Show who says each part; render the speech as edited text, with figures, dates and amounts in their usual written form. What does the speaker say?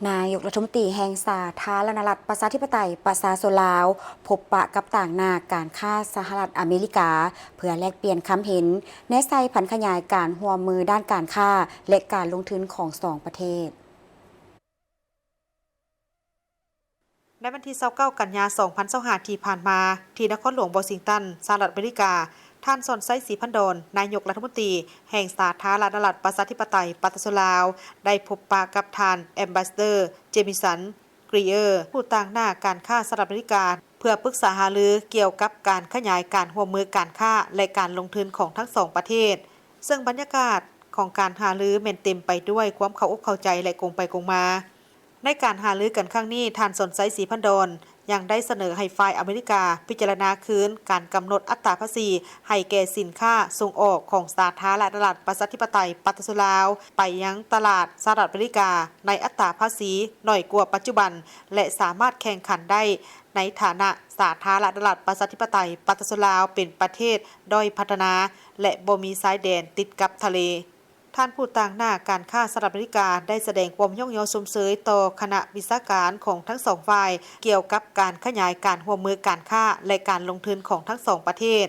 Speaker 1: นายกรัฐมนตรีแห่งสาธารณรัฐประชาธิปไตยประชาชนลาวพบปะกับต่างนาการค้าสหรัฐอเมริกาเพื่อแลกเปลี่ยนความเห็นแนใส่ผันขยายการร่วมมือด้านการค้าและการลงทุนของสองประเทศ
Speaker 2: ในวันที่29กันยายน2025ที่ผ่านมาที่นครหลวงวอชิงตันสหรัฐอเมริกาท่านสนไซศรีพันดอนนายกรัฐมนตรีแห่งสาธารณรัฐประชาธิปไตยประชาชนลาวได้พบปะกับท่านแอมบาสเดอร์เจมิสันกรีเออร์ผู้ต่างหน้าการค้าสหรัฐอเมริกาเพื่อปรึกษาหารือเกี่ยวกับการขยายการร่วมมือการค้าและการลงทุนของทั้งสองประเทศซึ่งบรรยากาศของการหารือแม่นเต็มไปด้วยความเข้าอกเข้าใจและกงไปกงมาในการหารือกันครั้งนี้ท่านสนไซศรีพันดอนยังได้เสนอให้ฝ่ายอเมริกาพิจารณาคืนการกำหนดอัตราภาษีให้แก่สินค้าส่งออกของสาธารณรัฐประชาธิปไตยประชาชนลาวไปยังตลาดสหรัฐอเมริกาในอัตราภาษีน้อยกว่าปัจจุบันและสามารถแข่งขันได้ในฐานะสาธารณรัฐประชาธิปไตยประชาชนลาวเป็นประเทศด้อยพัฒนาและบ่มีชายแดนติดกับทะเลท่านผู้ต่างหน้าการค้าสหรัฐอเมริกาได้แสดงความย่องยอชมเชยต่อคณะวิชาการของทั้งสองฝ่ายเกี่ยวกับการขยายการร่วมมือการค้าและการลงทุนของทั้งสองประเทศ